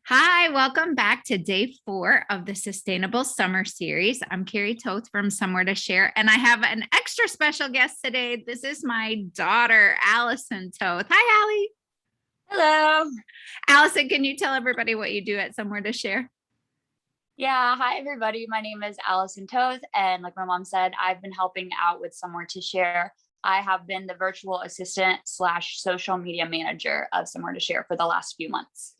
Hi, welcome back to day 4 of the Sustainable Summer Series. I'm Carrie Toth from Somewhere to Share, and I have an extra special guest today. This is my daughter, Allison Toth. Hi, Allie. Hello. Allison, can you tell everybody what you do at Somewhere to Share? Yeah, hi everybody. My name is Allison Toth, and like my mom said, I've been helping out with Somewhere to Share. I have been the virtual assistant slash social media manager of Somewhere to Share for the last few months.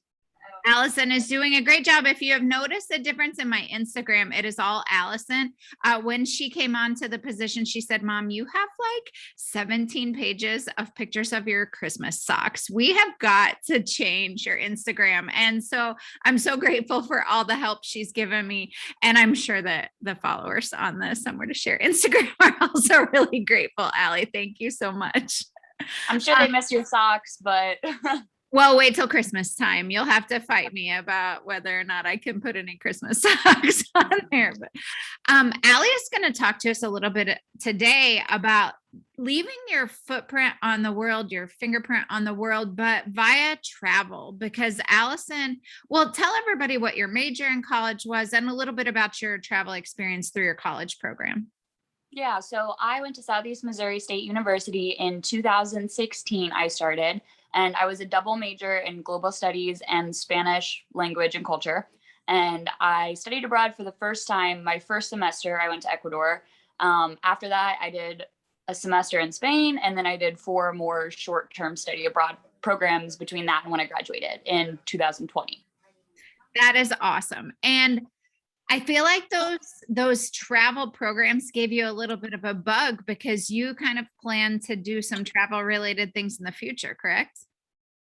Allison is doing a great job. If you have noticed a difference in my Instagram, it is all Allison. When she came onto the position, she said, Mom, you have like 17 pages of pictures of your Christmas socks. We have got to change your Instagram. And so I'm so grateful for all the help she's given me. And I'm sure that the followers on the Somewhere to Share Instagram are also really grateful. Allie, thank you so much. I'm sure they miss your socks, but Well, wait till Christmas time. You'll have to fight me about whether or not I can put any Christmas socks on there. But Allie is going to talk to us a little bit today about leaving your footprint on the world, your fingerprint on the world, but via travel. Because Allison, well, tell everybody what your major in college was and a little bit about your travel experience through your college program. yeah, so I went to Southeast Missouri State University in 2016. I started, and I was a double major in global studies and Spanish language and culture. And I studied abroad for the first time. My first semester, I went to Ecuador. After that, I did a semester in Spain, and then I did 4 more short-term study abroad programs between that and when I graduated in 2020. That is awesome. And I feel like those travel programs gave you a little bit of a bug because you kind of plan to do some travel related things in the future, correct?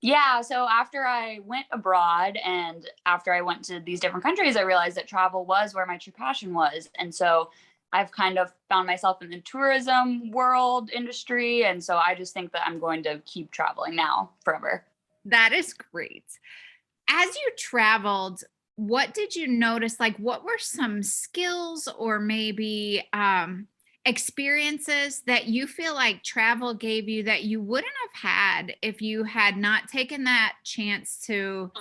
Yeah, so after I went abroad and after I went to these different countries, I realized that travel was where my true passion was. And so I've kind of found myself in the tourism world industry. And so I just think that I'm going to keep traveling now forever. That is great. As you traveled, what did you notice? Like, what were some skills or maybe experiences that you feel like travel gave you that you wouldn't have had if you had not taken that chance to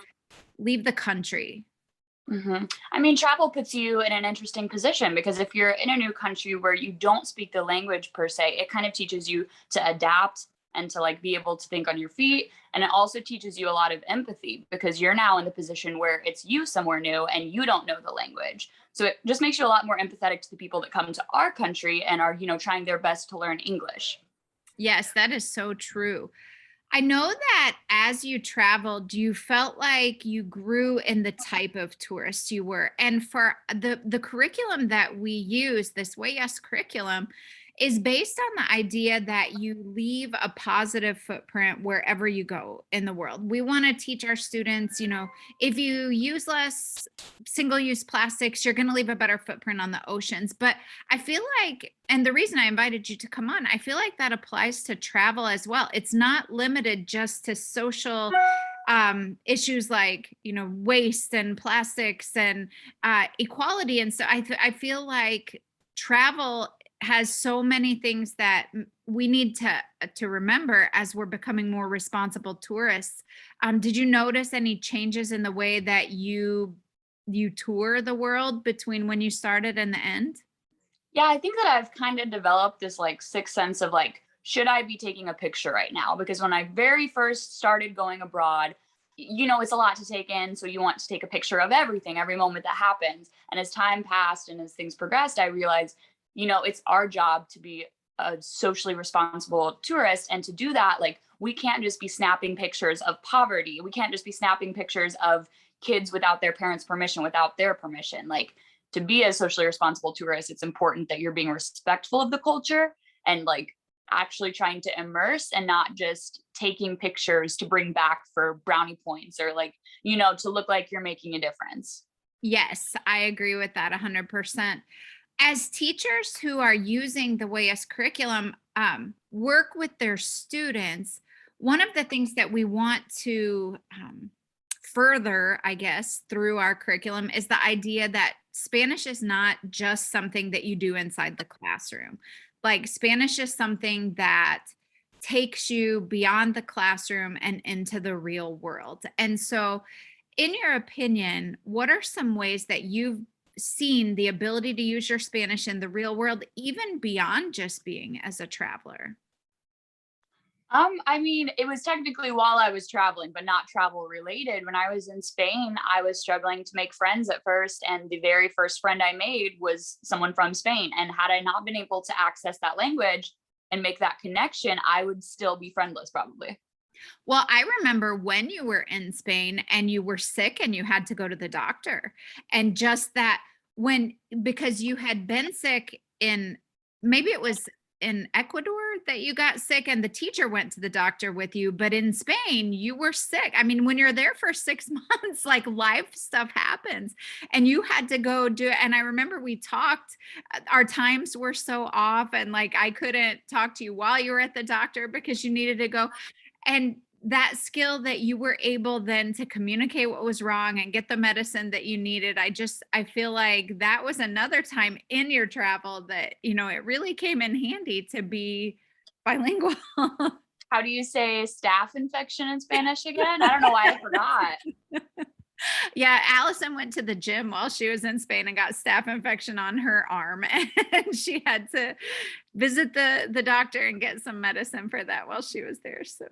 leave the country? I mean, travel puts you in an interesting position because if you're in a new country where you don't speak the language per se, it kind of teaches you to adapt and to like be able to think on your feet. And it also teaches you a lot of empathy because you're now in the position where it's you somewhere new and you don't know the language. So it just makes you a lot more empathetic to the people that come to our country and are, trying their best to learn English. Yes, that is so true. I know that as you traveled, you felt like you grew in the type of tourist you were. And for the curriculum that we use, this Way Yes curriculum, is based on the idea that you leave a positive footprint wherever you go in the world. We want to teach our students, if you use less single-use plastics, you're going to leave a better footprint on the oceans. But I feel like, and the reason I invited you to come on, I feel like that applies to travel as well. It's not limited just to social issues like waste and plastics and equality. And so I feel like travel has so many things that we need to remember as we're becoming more responsible tourists. Did you notice any changes in the way that you tour the world between when you started and the end? Yeah, I think that I've kind of developed this like sixth sense of like, should I be taking a picture right now? Because when I very first started going abroad, it's a lot to take in. So you want to take a picture of everything, every moment that happens. And as time passed and as things progressed, I realized, it's our job to be a socially responsible tourist. And to do that, like, we can't just be snapping pictures of poverty. We can't just be snapping pictures of kids without their parents' permission, without their permission. Like, to be a socially responsible tourist, it's important that you're being respectful of the culture and like actually trying to immerse and not just taking pictures to bring back for brownie points or like, to look like you're making a difference. Yes, I agree with that 100%. As teachers who are using the WAYS curriculum work with their students, one of the things that we want to further, I guess, through our curriculum is the idea that Spanish is not just something that you do inside the classroom. Like, Spanish is something that takes you beyond the classroom and into the real world. And so In your opinion, what are some ways that you've seen the ability to use your Spanish in the real world, even beyond just being as a traveler? I mean, it was technically while I was traveling, but not travel related. When I was in Spain, I was struggling to make friends at first, and the very first friend I made was someone from Spain. And had I not been able to access that language and make that connection, I would still be friendless probably. Well, I remember when you were in Spain and you were sick and you had to go to the doctor. And just that when because you had been sick in maybe it was in Ecuador that you got sick and the teacher went to the doctor with you, but in Spain you were sick. I mean, when you're there for 6 months, like life stuff happens and you had to go do it. And I remember we talked, our times were so off and like I couldn't talk to you while you were at the doctor because you needed to go, and that skill that you were able then to communicate what was wrong and get the medicine that you needed, I feel like that was another time in your travel that, it really came in handy to be bilingual. How do you say staph infection in Spanish again? I don't know why I forgot. Yeah, Allison went to the gym while she was in Spain and got staph infection on her arm, and she had to visit the doctor and get some medicine for that while she was there, so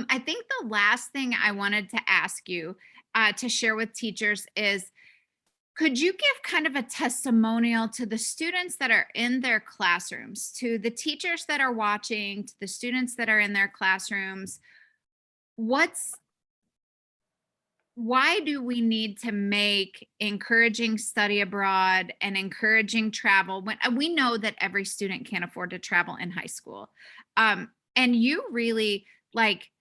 I think the last thing I wanted to ask you to share with teachers is, could you give kind of a testimonial to the students that are in their classrooms, to the teachers that are watching, to the students that are in their classrooms? What's Why do we need to make encouraging study abroad and encouraging travel when we know that every student can't afford to travel in high school? And you really like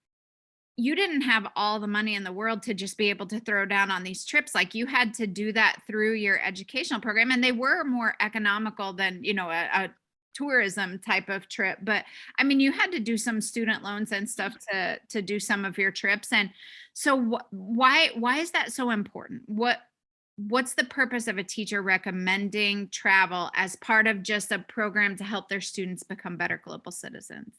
you didn't have all the money in the world to just be able to throw down on these trips. Like you had to do that through your educational program, and they were more economical than, a tourism type of trip. But I mean, you had to do some student loans and stuff to do some of your trips. And so why is that so important? What's the purpose of a teacher recommending travel as part of just a program to help their students become better global citizens?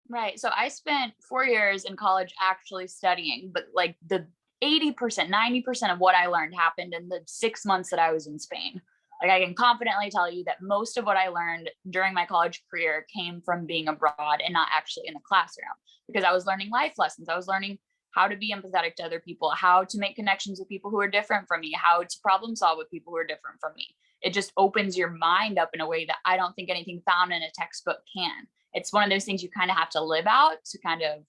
Right. So I spent 4 years in college actually studying, but like the 80%, 90% of what I learned happened in the 6 months that I was in Spain. Like I can confidently tell you that most of what I learned during my college career came from being abroad and not actually in the classroom because I was learning life lessons. I was learning how to be empathetic to other people, how to make connections with people who are different from me, how to problem solve with people who are different from me. It just opens your mind up in a way that I don't think anything found in a textbook can. It's one of those things you kind of have to live out to kind of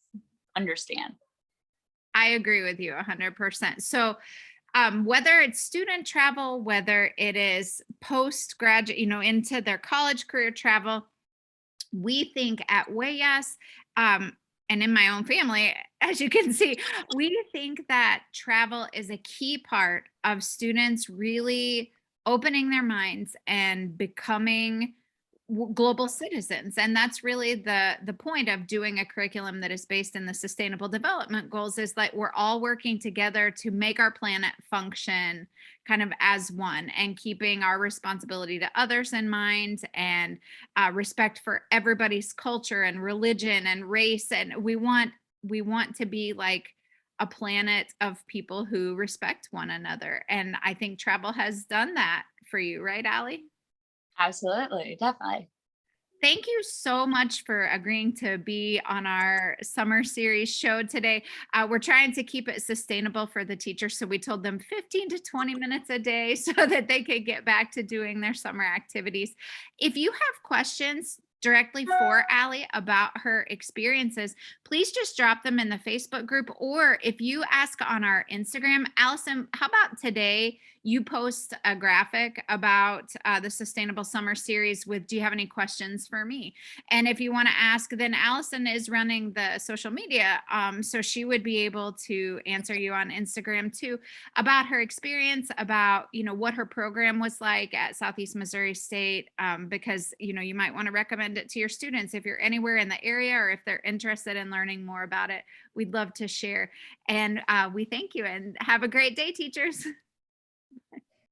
understand. I agree with you 100%. So, whether it's student travel, whether it is postgraduate, into their college career travel, we think at Huellas, and in my own family, as you can see, we think that travel is a key part of students really opening their minds and becoming global citizens. And that's really the point of doing a curriculum that is based in the sustainable development goals, is that we're all working together to make our planet function kind of as one, and keeping our responsibility to others in mind, and respect for everybody's culture and religion and race. And we want to be like a planet of people who respect one another, and I think travel has done that for you, right, Allie? Absolutely, definitely. Thank you so much for agreeing to be on our summer series show today. We're trying to keep it sustainable for the teachers. So we told them 15 to 20 minutes a day so that they could get back to doing their summer activities. If you have questions directly for Allie about her experiences, please just drop them in the Facebook group. Or if you ask on our Instagram, Allison, how about today? You post a graphic about the Sustainable Summer Series with, do you have any questions for me? And if you want to ask, then Allison is running the social media. So she would be able to answer you on Instagram too about her experience, about, what her program was like at Southeast Missouri State, because, you might want to recommend it to your students if you're anywhere in the area or if they're interested in learning more about it. We'd love to share. And we thank you and have a great day, teachers.